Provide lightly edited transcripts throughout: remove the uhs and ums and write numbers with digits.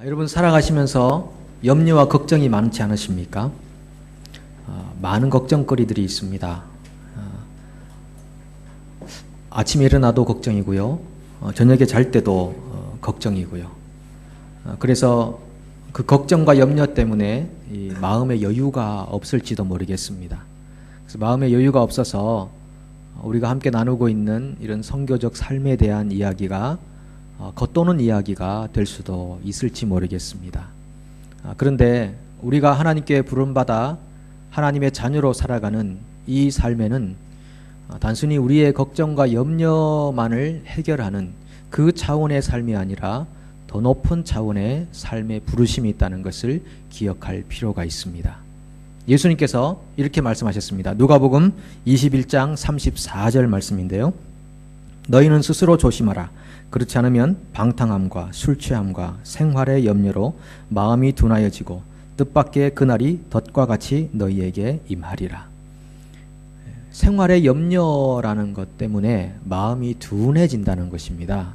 여러분 살아가시면서 염려와 걱정이 많지 않으십니까? 많은 걱정거리들이 있습니다. 아침에 일어나도 걱정이고요. 저녁에 잘 때도 걱정이고요. 그래서 그 걱정과 염려 때문에 이 마음의 여유가 없을지도 모르겠습니다. 그래서 마음의 여유가 없어서 우리가 함께 나누고 있는 이런 선교적 삶에 대한 이야기가 겉도는 이야기가 될 수도 있을지 모르겠습니다. 그런데 우리가 하나님께 부름받아 하나님의 자녀로 살아가는 이 삶에는 단순히 우리의 걱정과 염려만을 해결하는 그 차원의 삶이 아니라 더 높은 차원의 삶의 부르심이 있다는 것을 기억할 필요가 있습니다. 예수님께서 이렇게 말씀하셨습니다. 누가복음 21장 34절 말씀인데요. 너희는 스스로 조심하라. 그렇지 않으면 방탕함과 술취함과 생활의 염려로 마음이 둔하여지고 뜻밖의 그날이 덫과 같이 너희에게 임하리라. 생활의 염려라는 것 때문에 마음이 둔해진다는 것입니다.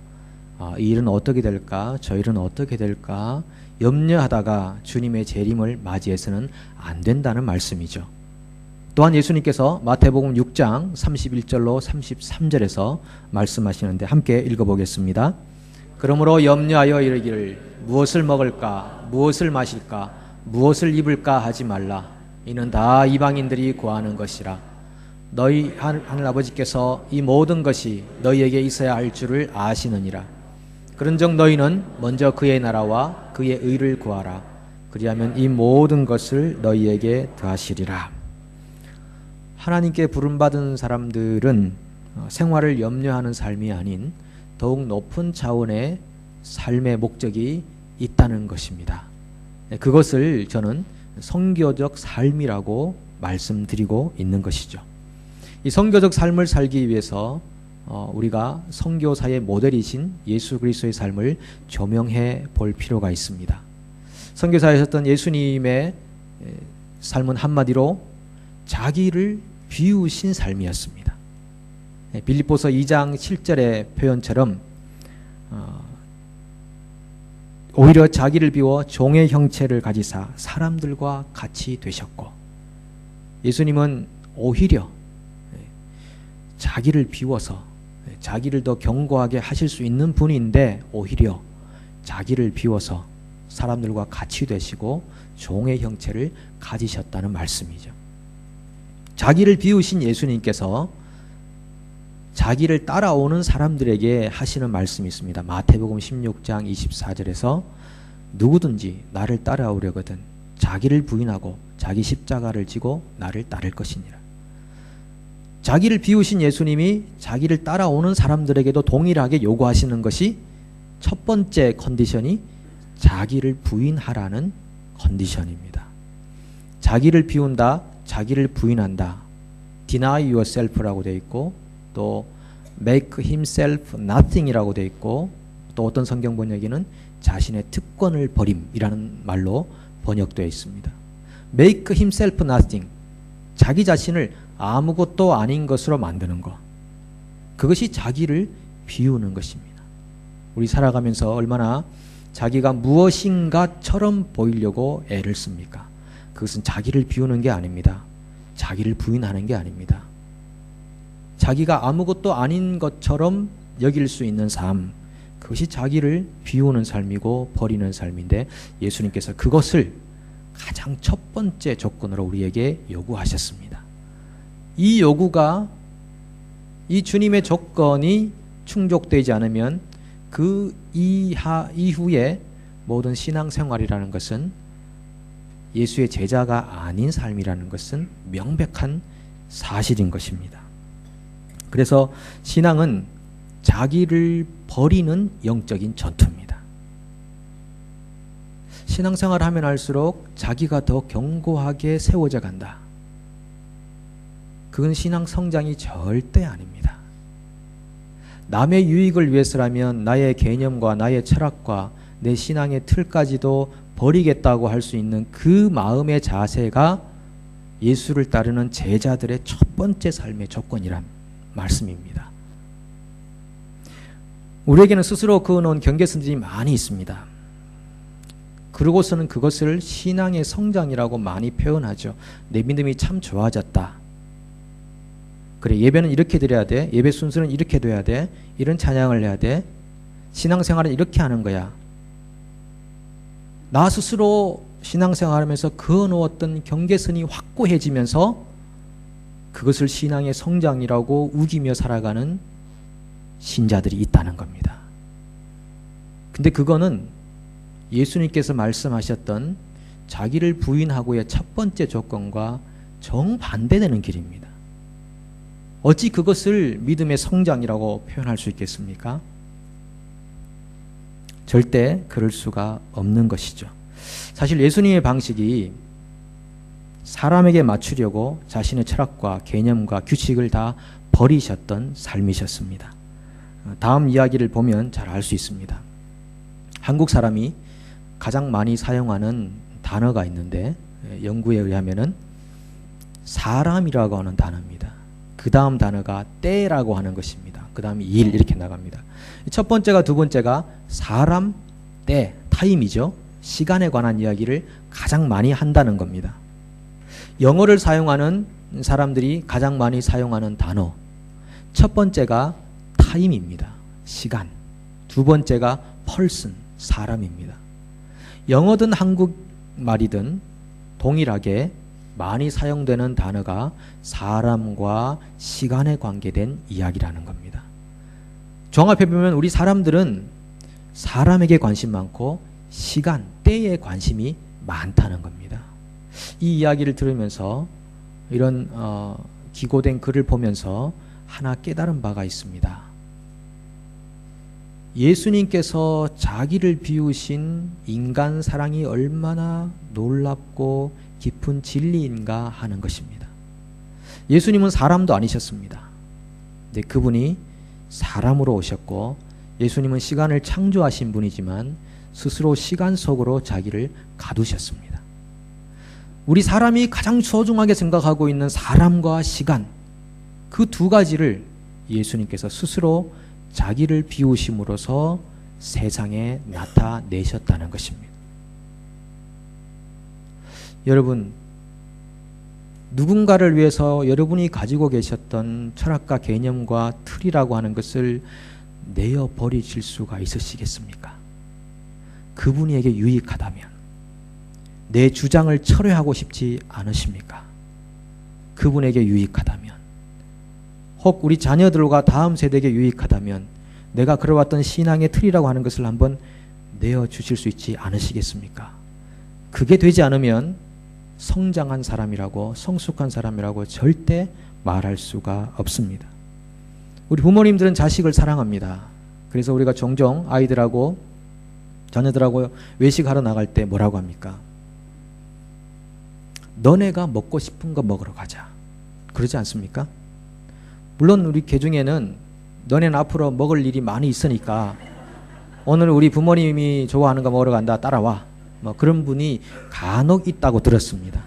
이 일은 어떻게 될까? 저 일은 어떻게 될까? 염려하다가 주님의 재림을 맞이해서는 안 된다는 말씀이죠. 또한 예수님께서 마태복음 6장 31절로 33절에서 말씀하시는데 함께 읽어보겠습니다. 그러므로 염려하여 이르기를 무엇을 먹을까? 무엇을 마실까? 무엇을 입을까 하지 말라. 이는 다 이방인들이 구하는 것이라. 너희 하늘아버지께서 이 모든 것이 너희에게 있어야 할 줄을 아시느니라. 그런즉 너희는 먼저 그의 나라와 그의 의를 구하라. 그리하면 이 모든 것을 너희에게 더하시리라. 하나님께 부름받은 사람들은 생활을 염려하는 삶이 아닌 더욱 높은 차원의 삶의 목적이 있다는 것입니다. 그것을 저는 선교적 삶이라고 말씀드리고 있는 것이죠. 이 선교적 삶을 살기 위해서 우리가 선교사의 모델이신 예수 그리스도의 삶을 조명해 볼 필요가 있습니다. 선교사이셨던 예수님의 삶은 한마디로 자기를 비우신 삶이었습니다. 빌립보서 2장 7절의 표현처럼 오히려 자기를 비워 종의 형체를 가지사 사람들과 같이 되셨고, 예수님은 오히려 자기를 비워서 자기를 더 견고하게 하실 수 있는 분인데 오히려 자기를 비워서 사람들과 같이 되시고 종의 형체를 가지셨다는 말씀이죠. 자기를 비우신 예수님께서 자기를 따라오는 사람들에게 하시는 말씀이 있습니다. 마태복음 16장 24절에서 누구든지 나를 따라오려거든 자기를 부인하고 자기 십자가를 지고 나를 따를 것이니라. 자기를 비우신 예수님이 자기를 따라오는 사람들에게도 동일하게 요구하시는 것이 첫 번째 컨디션이 자기를 부인하라는 컨디션입니다. 자기를 비운다, 자기를 부인한다. Deny yourself라고 되어 있고 또 make himself nothing이라고 되어 있고 또 어떤 성경 번역에는 자신의 특권을 버림이라는 말로 번역되어 있습니다. make himself nothing, 자기 자신을 아무것도 아닌 것으로 만드는 것, 그것이 자기를 비우는 것입니다. 우리 살아가면서 얼마나 자기가 무엇인가처럼 보이려고 애를 씁니까? 그것은 자기를 비우는 게 아닙니다. 자기를 부인하는 게 아닙니다. 자기가 아무것도 아닌 것처럼 여길 수 있는 삶, 그것이 자기를 비우는 삶이고 버리는 삶인데 예수님께서 그것을 가장 첫 번째 조건으로 우리에게 요구하셨습니다. 이 요구가, 이 주님의 조건이 충족되지 않으면 그 이후에 모든 신앙생활이라는 것은 예수의 제자가 아닌 삶이라는 것은 명백한 사실인 것입니다. 그래서 신앙은 자기를 버리는 영적인 전투입니다. 신앙생활을 하면 할수록 자기가 더 견고하게 세워져 간다. 그건 신앙 성장이 절대 아닙니다. 남의 유익을 위해서라면 나의 개념과 나의 철학과 내 신앙의 틀까지도 버리겠다고 할 수 있는 그 마음의 자세가 예수를 따르는 제자들의 첫 번째 삶의 조건이란 말씀입니다. 우리에게는 스스로 그어놓은 경계선들이 많이 있습니다. 그러고서는 그것을 신앙의 성장이라고 많이 표현하죠. 내 믿음이 참 좋아졌다. 그래, 예배는 이렇게 드려야 돼. 예배 순서는 이렇게 돼야 돼. 이런 찬양을 해야 돼. 신앙생활은 이렇게 하는 거야. 나 스스로 신앙생활하면서 그어놓았던 경계선이 확고해지면서 그것을 신앙의 성장이라고 우기며 살아가는 신자들이 있다는 겁니다. 근데 그거는 예수님께서 말씀하셨던 자기를 부인하고의 첫 번째 조건과 정반대되는 길입니다. 어찌 그것을 믿음의 성장이라고 표현할 수 있겠습니까? 절대 그럴 수가 없는 것이죠. 사실 예수님의 방식이 사람에게 맞추려고 자신의 철학과 개념과 규칙을 다 버리셨던 삶이셨습니다. 다음 이야기를 보면 잘 알 수 있습니다. 한국 사람이 가장 많이 사용하는 단어가 있는데 연구에 의하면은 사람이라고 하는 단어입니다. 그 다음 단어가 때라고 하는 것입니다. 그 다음이 일 이렇게 나갑니다. 첫 번째가 두 번째가 사람, 때, 타임이죠. 시간에 관한 이야기를 가장 많이 한다는 겁니다. 영어를 사용하는 사람들이 가장 많이 사용하는 단어. 첫 번째가 타임입니다. 시간. 두 번째가 person, 사람입니다. 영어든 한국말이든 동일하게 많이 사용되는 단어가 사람과 시간에 관계된 이야기라는 겁니다. 종합해보면 우리 사람들은 사람에게 관심 많고 시간, 때에 관심이 많다는 겁니다. 이 이야기를 들으면서 이런 기고된 글을 보면서 하나 깨달은 바가 있습니다. 예수님께서 자기를 비우신 인간 사랑이 얼마나 놀랍고 깊은 진리인가 하는 것입니다. 예수님은 사람도 아니셨습니다. 네, 그분이 사람으로 오셨고 예수님은 시간을 창조하신 분이지만 스스로 시간 속으로 자기를 가두셨습니다. 우리 사람이 가장 소중하게 생각하고 있는 사람과 시간, 그 두 가지를 예수님께서 스스로 자기를 비우심으로써 세상에 나타내셨다는 것입니다. 여러분, 누군가를 위해서 여러분이 가지고 계셨던 철학과 개념과 틀이라고 하는 것을 내어버리실 수가 있으시겠습니까? 그분에게 유익하다면, 내 주장을 철회하고 싶지 않으십니까? 그분에게 유익하다면, 혹 우리 자녀들과 다음 세대에게 유익하다면 내가 그려왔던 신앙의 틀이라고 하는 것을 한번 내어주실 수 있지 않으시겠습니까? 그게 되지 않으면 성장한 사람이라고, 성숙한 사람이라고 절대 말할 수가 없습니다. 우리 부모님들은 자식을 사랑합니다. 그래서 우리가 종종 아이들하고 자녀들하고 외식하러 나갈 때 뭐라고 합니까? 너네가 먹고 싶은 거 먹으러 가자. 그러지 않습니까? 물론 우리 개중에는 너네는 앞으로 먹을 일이 많이 있으니까 오늘 우리 부모님이 좋아하는 거 먹으러 간다, 따라와. 뭐 그런 분이 간혹 있다고 들었습니다.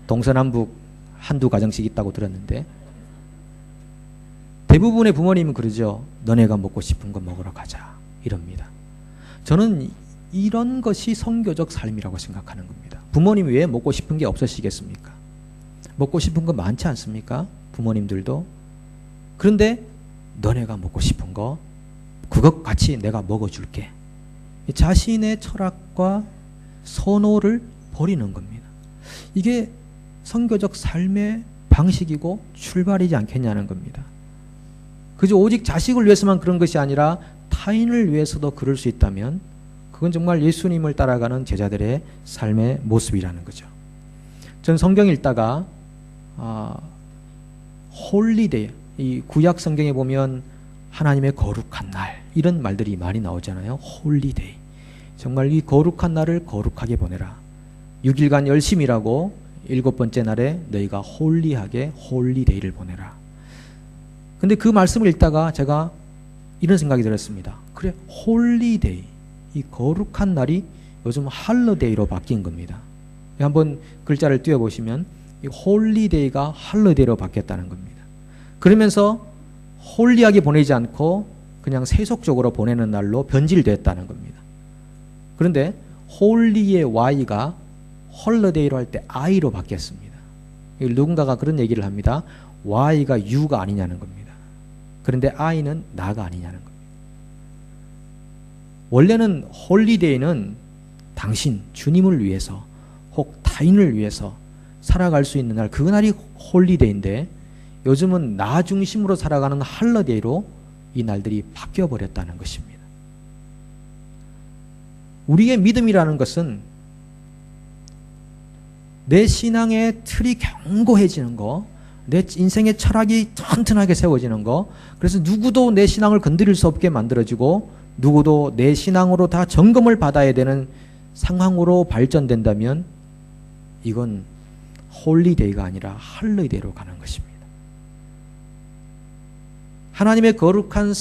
동서남북 한두 가정씩 있다고 들었는데 대부분의 부모님은 그러죠. 너네가 먹고 싶은 거 먹으러 가자 이럽니다. 저는 이런 것이 선교적 삶이라고 생각하는 겁니다. 부모님이 왜 먹고 싶은 게 없으시겠습니까? 먹고 싶은 거 많지 않습니까? 부모님들도. 그런데 너네가 먹고 싶은 거 그것 같이 내가 먹어줄게. 자신의 철학과 선호를 버리는 겁니다. 이게 선교적 삶의 방식이고 출발이지 않겠냐는 겁니다. 그저 오직 자식을 위해서만 그런 것이 아니라 타인을 위해서도 그럴 수 있다면 그건 정말 예수님을 따라가는 제자들의 삶의 모습이라는 거죠. 전 성경 읽다가 홀리데이, 이 구약 성경에 보면 하나님의 거룩한 날 이런 말들이 많이 나오잖아요. 홀리데이. 정말 이 거룩한 날을 거룩하게 보내라. 6일간 열심히 일하고 7번째 날에 너희가 홀리하게 홀리데이를 보내라. 근데 그 말씀을 읽다가 제가 이런 생각이 들었습니다. 그래, 홀리데이, 이 거룩한 날이 요즘 할러데이로 바뀐 겁니다. 한번 글자를 띄워보시면 이 홀리데이가 할러데이로 바뀌었다는 겁니다. 그러면서 홀리하게 보내지 않고 그냥 세속적으로 보내는 날로 변질됐다는 겁니다. 그런데 홀리의 Y가 헐러데이로 할 때 I로 바뀌었습니다. 누군가가 그런 얘기를 합니다. Y가 U가 아니냐는 겁니다. 그런데 I는 나가 아니냐는 겁니다. 원래는 홀리데이는 당신, 주님을 위해서 혹 타인을 위해서 살아갈 수 있는 날, 그날이 홀리데이인데 요즘은 나 중심으로 살아가는 할러데이로 이 날들이 바뀌어 버렸다는 것입니다. 우리의 믿음이라는 것은 내 신앙의 틀이 견고해지는 거, 내 인생의 철학이 튼튼하게 세워지는 거, 그래서 누구도 내 신앙을 건드릴 수 없게 만들어지고 누구도 내 신앙으로 다 점검을 받아야 되는 상황으로 발전된다면 이건 홀리데이가 아니라 할리데이로 가는 것입니다. 하나님의 거룩한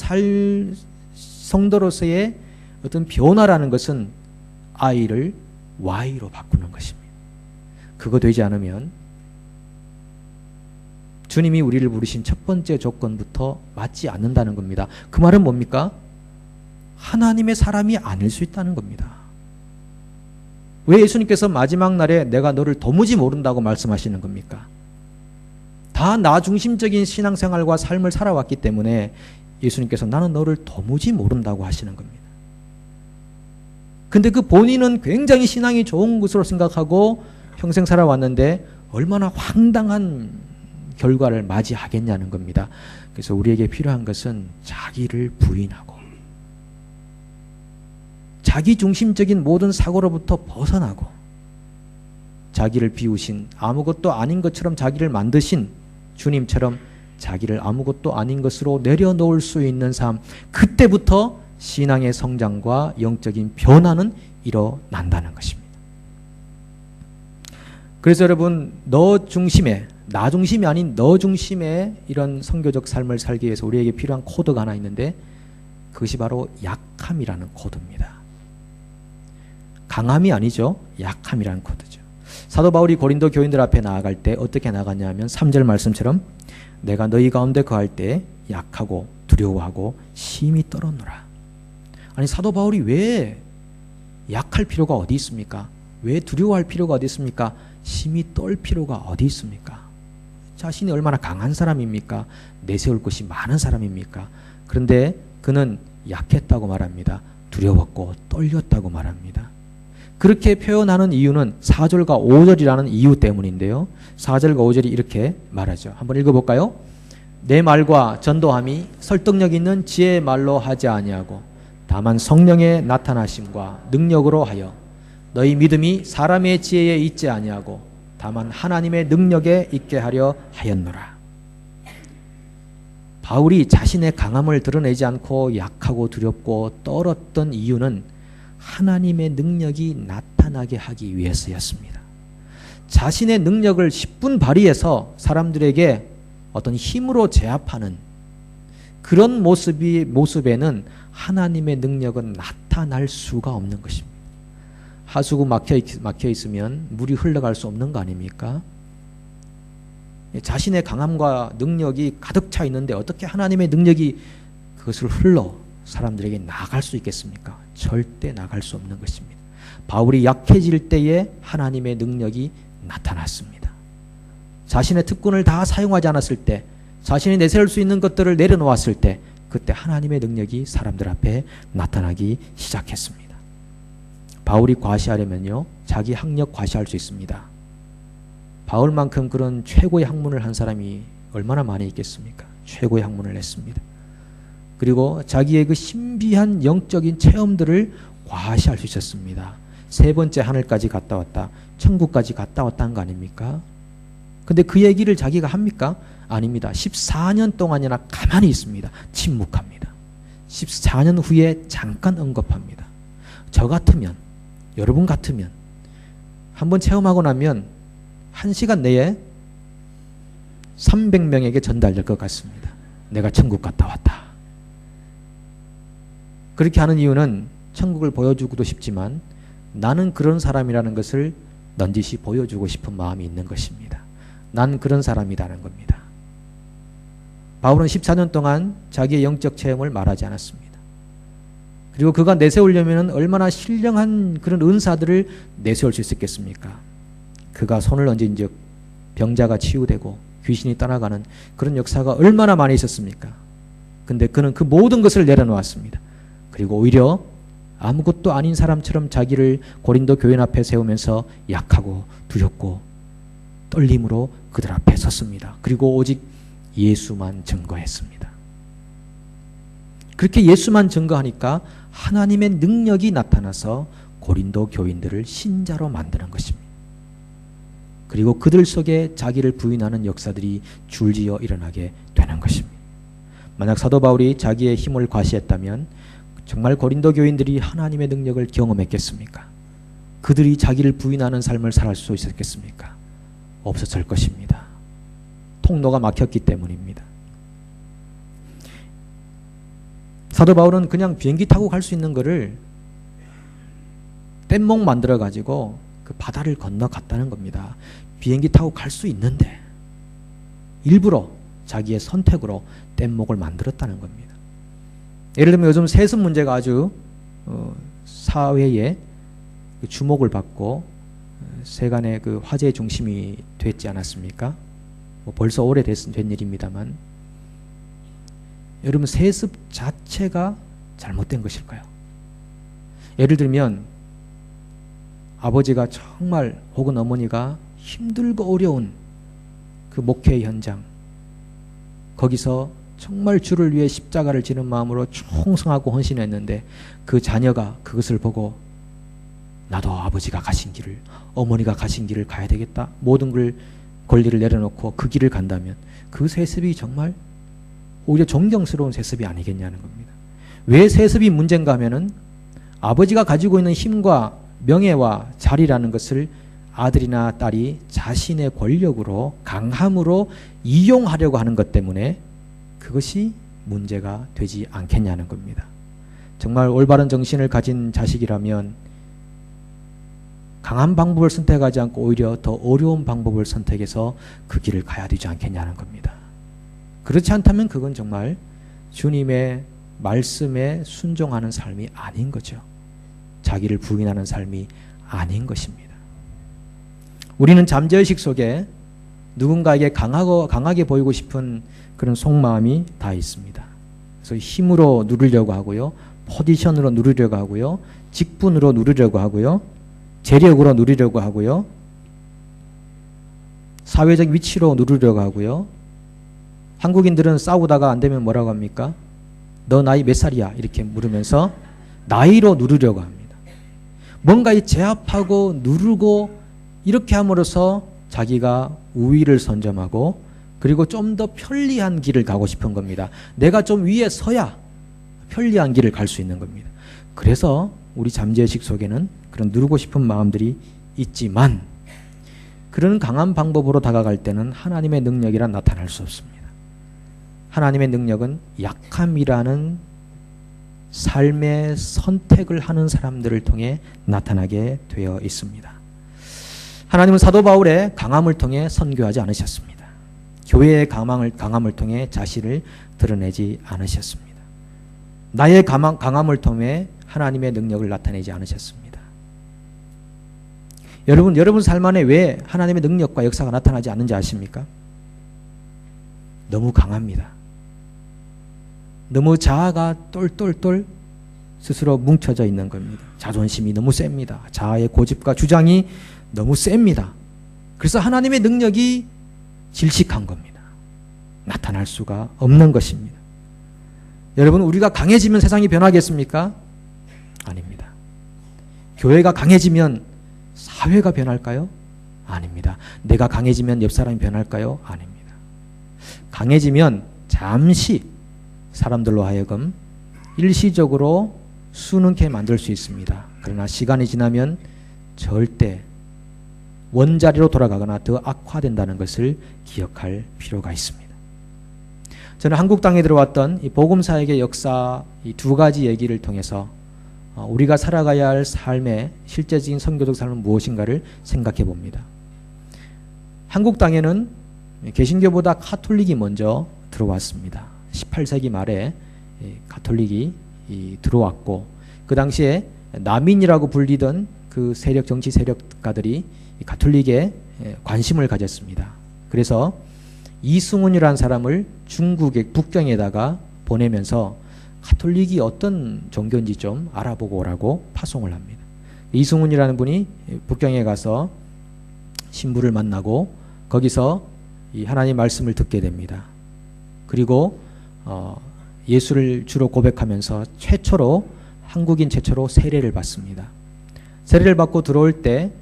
성도로서의 어떤 변화라는 것은 I를 Y로 바꾸는 것입니다. 그거 되지 않으면 주님이 우리를 부르신 첫 번째 조건부터 맞지 않는다는 겁니다. 그 말은 뭡니까? 하나님의 사람이 아닐 수 있다는 겁니다. 왜 예수님께서 마지막 날에 내가 너를 도무지 모른다고 말씀하시는 겁니까? 다 나 중심적인 신앙생활과 삶을 살아왔기 때문에 예수님께서 나는 너를 도무지 모른다고 하시는 겁니다. 근데 그 본인은 굉장히 신앙이 좋은 것으로 생각하고 평생 살아왔는데 얼마나 황당한 결과를 맞이하겠냐는 겁니다. 그래서 우리에게 필요한 것은 자기를 부인하고 자기 중심적인 모든 사고로부터 벗어나고 자기를 비우신, 아무것도 아닌 것처럼 자기를 만드신 주님처럼 자기를 아무것도 아닌 것으로 내려놓을 수 있는 삶, 그때부터 신앙의 성장과 영적인 변화는 일어난다는 것입니다. 그래서 여러분, 너 중심에, 나 중심이 아닌 너 중심의 이런 선교적 삶을 살기 위해서 우리에게 필요한 코드가 하나 있는데 그것이 바로 약함이라는 코드입니다. 강함이 아니죠. 약함이라는 코드죠. 사도 바울이 고린도 교인들 앞에 나아갈 때 어떻게 나갔냐 하면 3절 말씀처럼 내가 너희 가운데 거할 때 약하고 두려워하고 심히 떨었노라. 아니, 사도 바울이 왜 약할 필요가 어디 있습니까? 왜 두려워할 필요가 어디 있습니까? 심히 떨 필요가 어디 있습니까? 자신이 얼마나 강한 사람입니까? 내세울 것이 많은 사람입니까? 그런데 그는 약했다고 말합니다. 두려웠고 떨렸다고 말합니다. 그렇게 표현하는 이유는 4절과 5절이라는 이유 때문인데요. 4절과 5절이 이렇게 말하죠. 한번 읽어볼까요? 내 말과 전도함이 설득력 있는 지혜의 말로 하지 아니하고 다만 성령의 나타나심과 능력으로 하여 너희 믿음이 사람의 지혜에 있지 아니하고 다만 하나님의 능력에 있게 하려 하였노라. 바울이 자신의 강함을 드러내지 않고 약하고 두렵고 떨었던 이유는 하나님의 능력이 나타나게 하기 위해서였습니다. 자신의 능력을 10분 발휘해서 사람들에게 어떤 힘으로 제압하는 그런 모습에는 하나님의 능력은 나타날 수가 없는 것입니다. 하수구 막혀 있으면 물이 흘러갈 수 없는 거 아닙니까? 자신의 강함과 능력이 가득 차 있는데 어떻게 하나님의 능력이 그것을 흘러 사람들에게 나갈 수 있겠습니까? 절대 나갈 수 없는 것입니다. 바울이 약해질 때에 하나님의 능력이 나타났습니다. 자신의 특권을 다 사용하지 않았을 때, 자신이 내세울 수 있는 것들을 내려놓았을 때, 그때 하나님의 능력이 사람들 앞에 나타나기 시작했습니다. 바울이 과시하려면요, 자기 학력 과시할 수 있습니다. 바울만큼 그런 최고의 학문을 한 사람이 얼마나 많이 있겠습니까? 최고의 학문을 냈습니다. 그리고 자기의 그 신비한 영적인 체험들을 과시할 수 있었습니다. 세 번째 하늘까지 갔다 왔다, 천국까지 갔다 왔다는 거 아닙니까? 근데 그 얘기를 자기가 합니까? 아닙니다. 14년 동안이나 가만히 있습니다. 침묵합니다. 14년 후에 잠깐 언급합니다. 저 같으면, 여러분 같으면 한번 체험하고 나면 1시간 내에 300명에게 전달될 것 같습니다. 내가 천국 갔다 왔다. 그렇게 하는 이유는 천국을 보여주고도 싶지만 나는 그런 사람이라는 것을 넌지시 보여주고 싶은 마음이 있는 것입니다. 난 그런 사람이라는 겁니다. 바울은 14년 동안 자기의 영적 체험을 말하지 않았습니다. 그리고 그가 내세우려면 얼마나 신령한 그런 은사들을 내세울 수 있었겠습니까? 그가 손을 얹은 즉 병자가 치유되고 귀신이 떠나가는 그런 역사가 얼마나 많이 있었습니까? 근데 그는 그 모든 것을 내려놓았습니다. 그리고 오히려 아무것도 아닌 사람처럼 자기를 고린도 교인 앞에 세우면서 약하고 두렵고 떨림으로 그들 앞에 섰습니다. 그리고 오직 예수만 증거했습니다. 그렇게 예수만 증거하니까 하나님의 능력이 나타나서 고린도 교인들을 신자로 만드는 것입니다. 그리고 그들 속에 자기를 부인하는 역사들이 줄지어 일어나게 되는 것입니다. 만약 사도 바울이 자기의 힘을 과시했다면 정말 고린도 교인들이 하나님의 능력을 경험했겠습니까? 그들이 자기를 부인하는 삶을 살 수 있었겠습니까? 없었을 것입니다. 통로가 막혔기 때문입니다. 사도 바울은 그냥 비행기 타고 갈 수 있는 거를 뗏목 만들어 가지고 그 바다를 건너갔다는 겁니다. 비행기 타고 갈 수 있는데 일부러 자기의 선택으로 뗏목을 만들었다는 겁니다. 예를 들면 요즘 세습 문제가 아주 사회에 주목을 받고 세간의 그 화제의 중심이 됐지 않았습니까? 뭐 벌써 오래된 일입니다만 여러분 세습 자체가 잘못된 것일까요? 예를 들면 아버지가 정말 혹은 어머니가 힘들고 어려운 그 목회 현장 거기서 정말 주를 위해 십자가를 지는 마음으로 충성하고 헌신했는데 그 자녀가 그것을 보고 나도 아버지가 가신 길을 어머니가 가신 길을 가야 되겠다 모든 걸 권리를 내려놓고 그 길을 간다면 그 세습이 정말 오히려 존경스러운 세습이 아니겠냐는 겁니다. 왜 세습이 문제인가 하면은 아버지가 가지고 있는 힘과 명예와 자리라는 것을 아들이나 딸이 자신의 권력으로 강함으로 이용하려고 하는 것 때문에 그것이 문제가 되지 않겠냐는 겁니다. 정말 올바른 정신을 가진 자식이라면 강한 방법을 선택하지 않고 오히려 더 어려운 방법을 선택해서 그 길을 가야 되지 않겠냐는 겁니다. 그렇지 않다면 그건 정말 주님의 말씀에 순종하는 삶이 아닌 거죠. 자기를 부인하는 삶이 아닌 것입니다. 우리는 잠재의식 속에 누군가에게 강하게 보이고 싶은 그런 속마음이 다 있습니다. 그래서 힘으로 누르려고 하고요. 포지션으로 누르려고 하고요. 직분으로 누르려고 하고요. 재력으로 누리려고 하고요. 사회적 위치로 누르려고 하고요. 한국인들은 싸우다가 안 되면 뭐라고 합니까? 너 나이 몇 살이야? 이렇게 물으면서 나이로 누르려고 합니다. 뭔가 제압하고 누르고 이렇게 함으로써 자기가 우위를 선점하고 그리고 좀 더 편리한 길을 가고 싶은 겁니다. 내가 좀 위에 서야 편리한 길을 갈 수 있는 겁니다. 그래서 우리 잠재의식 속에는 그런 누르고 싶은 마음들이 있지만 그런 강한 방법으로 다가갈 때는 하나님의 능력이라 나타날 수 없습니다. 하나님의 능력은 약함이라는 삶의 선택을 하는 사람들을 통해 나타나게 되어 있습니다. 하나님은 사도 바울의 강함을 통해 선교하지 않으셨습니다. 교회의 강함을 통해 자신을 드러내지 않으셨습니다. 나의 강함을 통해 하나님의 능력을 나타내지 않으셨습니다. 여러분 삶 안에 왜 하나님의 능력과 역사가 나타나지 않는지 아십니까? 너무 강합니다. 너무 자아가 똘똘똘 스스로 뭉쳐져 있는 겁니다. 자존심이 너무 셉니다. 자아의 고집과 주장이 너무 셉니다. 그래서 하나님의 능력이 질식한 겁니다. 나타날 수가 없는 것입니다. 여러분 우리가 강해지면 세상이 변하겠습니까? 아닙니다. 교회가 강해지면 사회가 변할까요? 아닙니다. 내가 강해지면 옆 사람이 변할까요? 아닙니다. 강해지면 잠시 사람들로 하여금 일시적으로 수능케 만들 수 있습니다. 그러나 시간이 지나면 절대 원자리로 돌아가거나 더 악화된다는 것을 기억할 필요가 있습니다. 저는 한국 땅에 들어왔던 이 복음사역의 역사 이 두 가지 얘기를 통해서 우리가 살아가야 할 삶의 실제적인 선교적 삶은 무엇인가를 생각해 봅니다. 한국 땅에는 개신교보다 가톨릭이 먼저 들어왔습니다. 18세기 말에 가톨릭이 들어왔고 그 당시에 남인이라고 불리던 그 세력, 정치 세력가들이 가톨릭에 관심을 가졌습니다. 그래서 이승훈이라는 사람을 중국의 북경에다가 보내면서 가톨릭이 어떤 종교인지 좀 알아보고 오라고 파송을 합니다. 이승훈이라는 분이 북경에 가서 신부를 만나고 거기서 이 하나님 말씀을 듣게 됩니다. 그리고 예수를 주로 고백하면서 한국인 최초로 세례를 받습니다. 세례를 받고 들어올 때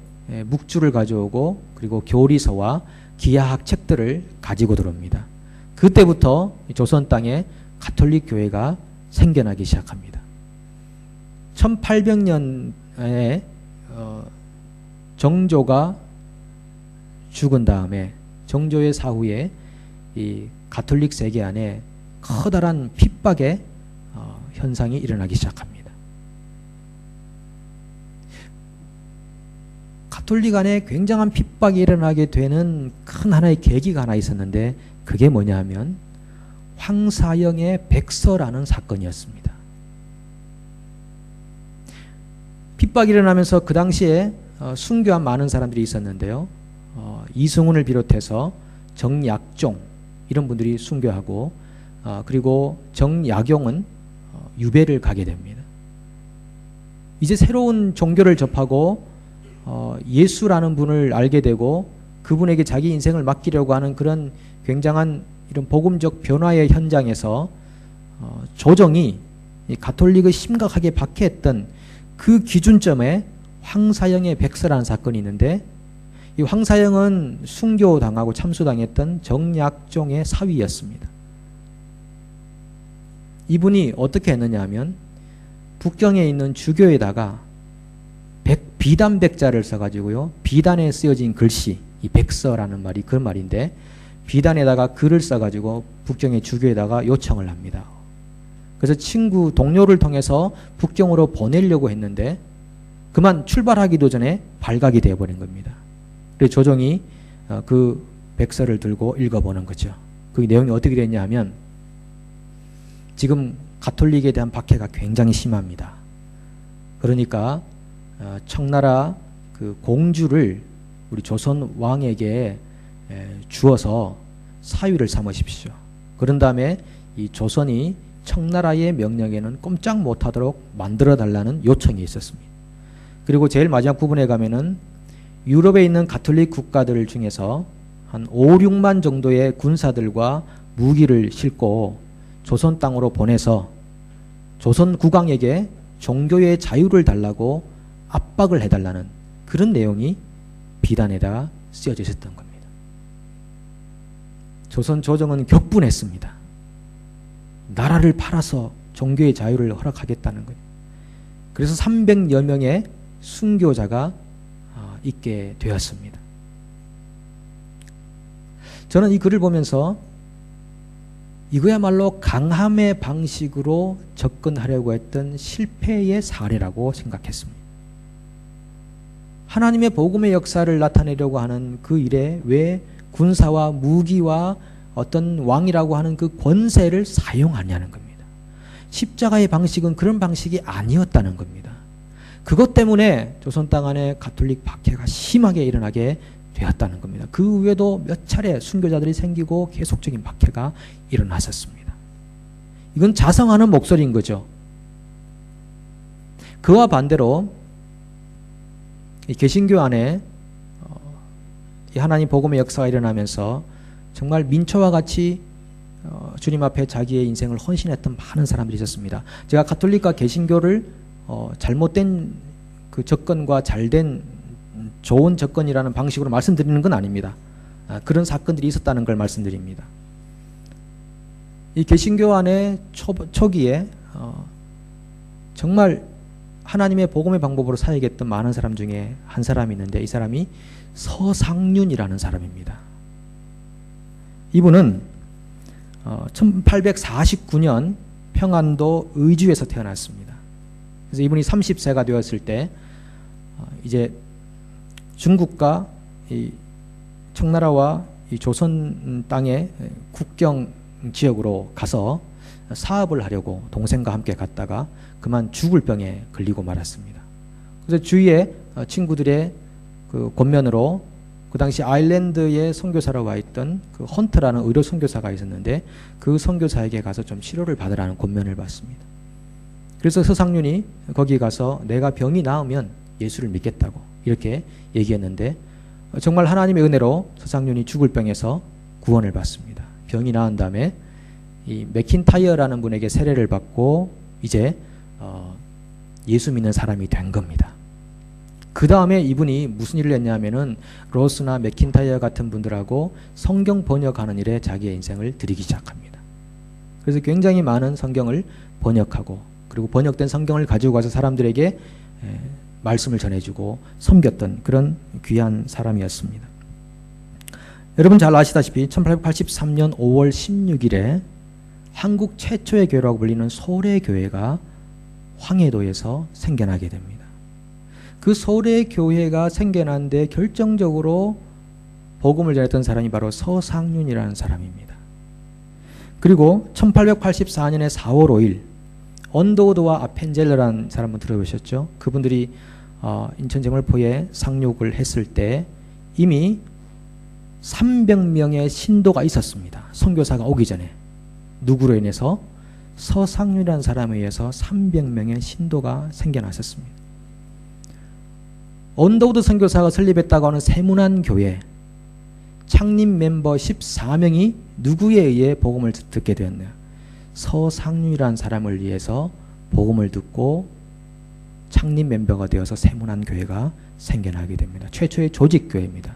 묵주를 가져오고 그리고 교리서와 기하학 책들을 가지고 들어옵니다. 그때부터 조선 땅에 가톨릭 교회가 생겨나기 시작합니다. 1800년에 정조가 죽은 다음에 정조의 사후에 이 가톨릭 세계 안에 커다란 핍박의 현상이 일어나기 시작합니다. 가톨릭 안에 굉장한 핍박이 일어나게 되는 큰 하나의 계기가 하나 있었는데 그게 뭐냐 하면 황사영의 백서라는 사건이었습니다. 핍박이 일어나면서 그 당시에 순교한 많은 사람들이 있었는데요. 이승훈을 비롯해서 정약종 이런 분들이 순교하고 그리고 정약용은 유배를 가게 됩니다. 이제 새로운 종교를 접하고 예수라는 분을 알게 되고 그분에게 자기 인생을 맡기려고 하는 그런 굉장한 이런 복음적 변화의 현장에서 조정이 가톨릭을 심각하게 박해했던 그 기준점에 황사영의 백서라는 사건이 있는데 이 황사영은 순교당하고 참수당했던 정약종의 사위였습니다. 이분이 어떻게 했느냐 하면 북경에 있는 주교에다가 비단백자를 써가지고요. 비단에 쓰여진 글씨, 이 백서라는 말이 그 말인데 비단에다가 글을 써가지고 북경의 주교에다가 요청을 합니다. 그래서 친구, 동료를 통해서 북경으로 보내려고 했는데 그만 출발하기도 전에 발각이 되어버린 겁니다. 그래서 조정이 그 백서를 들고 읽어보는 거죠. 그 내용이 어떻게 됐냐 하면 지금 가톨릭에 대한 박해가 굉장히 심합니다. 그러니까 청나라 그 공주를 우리 조선 왕에게 주어서 사위를 삼으십시오. 그런 다음에 이 조선이 청나라의 명령에는 꼼짝 못하도록 만들어 달라는 요청이 있었습니다. 그리고 제일 마지막 부분에 가면은 유럽에 있는 가톨릭 국가들 중에서 한 5, 6만 정도의 군사들과 무기를 싣고 조선 땅으로 보내서 조선 국왕에게 종교의 자유를 달라고 압박을 해달라는 그런 내용이 비단에다가 쓰여져 있었던 겁니다. 조선 조정은 격분했습니다. 나라를 팔아서 종교의 자유를 허락하겠다는 거예요. 그래서 300여 명의 순교자가 있게 되었습니다. 저는 이 글을 보면서 이거야말로 강함의 방식으로 접근하려고 했던 실패의 사례라고 생각했습니다. 하나님의 복음의 역사를 나타내려고 하는 그 일에 왜 군사와 무기와 어떤 왕이라고 하는 그 권세를 사용하냐는 겁니다. 십자가의 방식은 그런 방식이 아니었다는 겁니다. 그것 때문에 조선 땅 안에 가톨릭 박해가 심하게 일어나게 되었다는 겁니다. 그 외에도 몇 차례 순교자들이 생기고 계속적인 박해가 일어났었습니다. 이건 자성하는 목소리인 거죠. 그와 반대로 이 개신교 안에 이 하나님 복음의 역사가 일어나면서 정말 민초와 같이 주님 앞에 자기의 인생을 헌신했던 많은 사람들이 있었습니다. 제가 가톨릭과 개신교를 잘못된 그 접근과 잘된 좋은 접근이라는 방식으로 말씀드리는 건 아닙니다. 그런 사건들이 있었다는 걸 말씀드립니다. 이 개신교 안에 초기에 정말 하나님의 복음의 방법으로 사역했던 많은 사람 중에 한 사람이 있는데 이 사람이 서상륜이라는 사람입니다. 이분은 1849년 평안도 의주에서 태어났습니다. 그래서 이분이 30세가 되었을 때 이제 중국과 이 청나라와 이 조선 땅의 국경 지역으로 가서 사업을 하려고 동생과 함께 갔다가 그만 죽을 병에 걸리고 말았습니다. 그래서 주위에 친구들의 그 권면으로 그 당시 아일랜드에 선교사로 와 있던 그 헌트라는 의료 선교사가 있었는데 그 선교사에게 가서 좀 치료를 받으라는 권면을 받습니다. 그래서 서상륜이 거기 가서 내가 병이 나으면 예수를 믿겠다고 이렇게 얘기했는데 정말 하나님의 은혜로 서상륜이 죽을 병에서 구원을 받습니다. 병이 나은 다음에 이 맥킨타이어라는 분에게 세례를 받고 이제 예수 믿는 사람이 된 겁니다. 그 다음에 이분이 무슨 일을 했냐면은 로스나 맥킨타이어 같은 분들하고 성경 번역하는 일에 자기의 인생을 들이기 시작합니다. 그래서 굉장히 많은 성경을 번역하고 그리고 번역된 성경을 가지고 가서 사람들에게 말씀을 전해주고 섬겼던 그런 귀한 사람이었습니다. 여러분 잘 아시다시피 1883년 5월 16일에 한국 최초의 교회라고 불리는 소래교회가 황해도에서 생겨나게 됩니다. 그 소래교회가 생겨난 데 결정적으로 복음을 전했던 사람이 바로 서상륜이라는 사람입니다. 그리고 1884년에 4월 5일 언더우드와 아펜젤러라는 사람은 들어보셨죠? 그분들이 인천 제물포에 상륙을 했을 때 이미 300명의 신도가 있었습니다. 선교사가 오기 전에. 누구로 인해서? 서상륜이라는 사람에 의해서 300명의 신도가 생겨났었습니다. 언더우드 선교사가 설립했다고 하는 세문안 교회 창립 멤버 14명이 누구에 의해 복음을 듣게 되었나요? 서상륜이라는 사람을 위해서 복음을 듣고 창립 멤버가 되어서 세문안 교회가 생겨나게 됩니다. 최초의 조직교회입니다.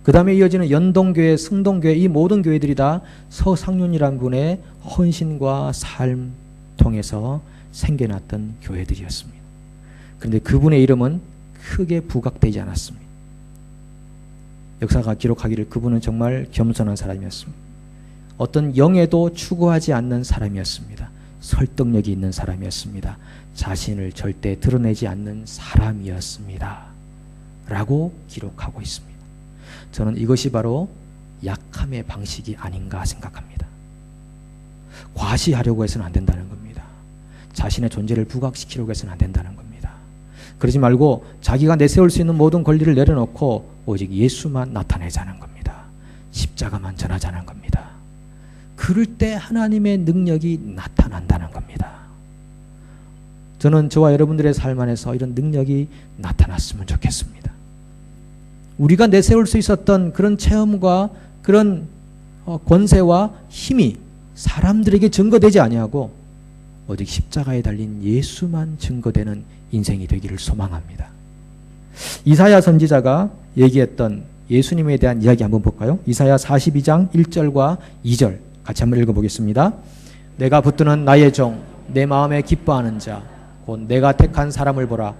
그 다음에 이어지는 연동교회, 승동교회 이 모든 교회들이 다 서상륜이라는 분의 헌신과 삶 통해서 생겨났던 교회들이었습니다. 그런데 그분의 이름은 크게 부각되지 않았습니다. 역사가 기록하기를 그분은 정말 겸손한 사람이었습니다. 어떤 영예도 추구하지 않는 사람이었습니다. 설득력이 있는 사람이었습니다. 자신을 절대 드러내지 않는 사람이었습니다. 라고 기록하고 있습니다. 저는 이것이 바로 약함의 방식이 아닌가 생각합니다. 과시하려고 해서는 안 된다는 겁니다. 자신의 존재를 부각시키려고 해서는 안 된다는 겁니다. 그러지 말고 자기가 내세울 수 있는 모든 권리를 내려놓고 오직 예수만 나타내자는 겁니다. 십자가만 전하자는 겁니다. 그럴 때 하나님의 능력이 나타난다는 겁니다. 저는 저와 여러분들의 삶 안에서 이런 능력이 나타났으면 좋겠습니다. 우리가 내세울 수 있었던 그런 체험과 그런 권세와 힘이 사람들에게 증거되지 아니하고 오직 십자가에 달린 예수만 증거되는 인생이 되기를 소망합니다. 이사야 선지자가 얘기했던 예수님에 대한 이야기 한번 볼까요? 이사야 42장 1절과 2절 같이 한번 읽어보겠습니다. 내가 붙드는 나의 종, 내 마음에 기뻐하는 자, 곧 내가 택한 사람을 보라.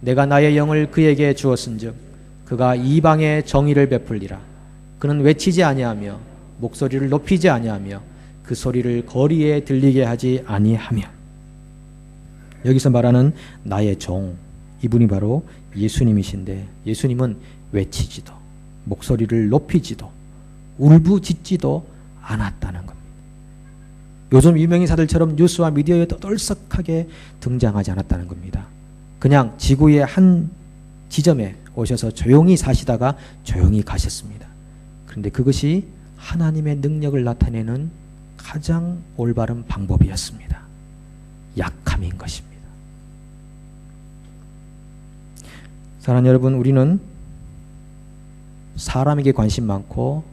내가 나의 영을 그에게 주었은즉 그가 이방의 정의를 베풀리라. 그는 외치지 아니하며 목소리를 높이지 아니하며 그 소리를 거리에 들리게 하지 아니하며. 여기서 말하는 나의 종, 이분이 바로 예수님이신데 예수님은 외치지도 목소리를 높이지도 울부짖지도 않았다는 겁니다. 요즘 유명인사들처럼 뉴스와 미디어에 떠들썩하게 등장하지 않았다는 겁니다. 그냥 지구의 한 지점에 오셔서 조용히 사시다가 조용히 가셨습니다. 그런데 그것이 하나님의 능력을 나타내는 가장 올바른 방법이었습니다. 약함인 것입니다. 사랑하는 여러분, 우리는 사람에게 관심 많고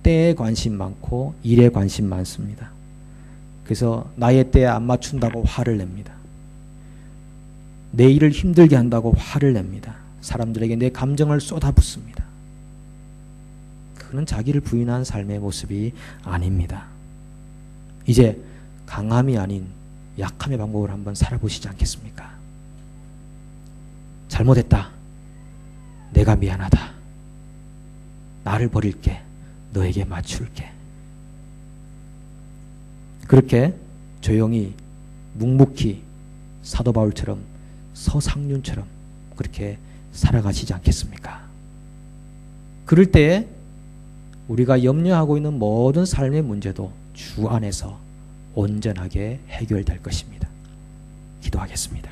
때에 관심 많고 일에 관심 많습니다. 그래서 나의 때에 안 맞춘다고 화를 냅니다. 내 일을 힘들게 한다고 화를 냅니다. 사람들에게 내 감정을 쏟아붓습니다. 그는 자기를 부인한 삶의 모습이 아닙니다. 이제 강함이 아닌 약함의 방법을 한번 살아보시지 않겠습니까? 잘못했다. 내가 미안하다. 나를 버릴게. 너에게 맞출게. 그렇게 조용히 묵묵히 사도 바울처럼 서상륜처럼 그렇게 살아가시지 않겠습니까? 그럴 때에 우리가 염려하고 있는 모든 삶의 문제도 주 안에서 온전하게 해결될 것입니다. 기도하겠습니다.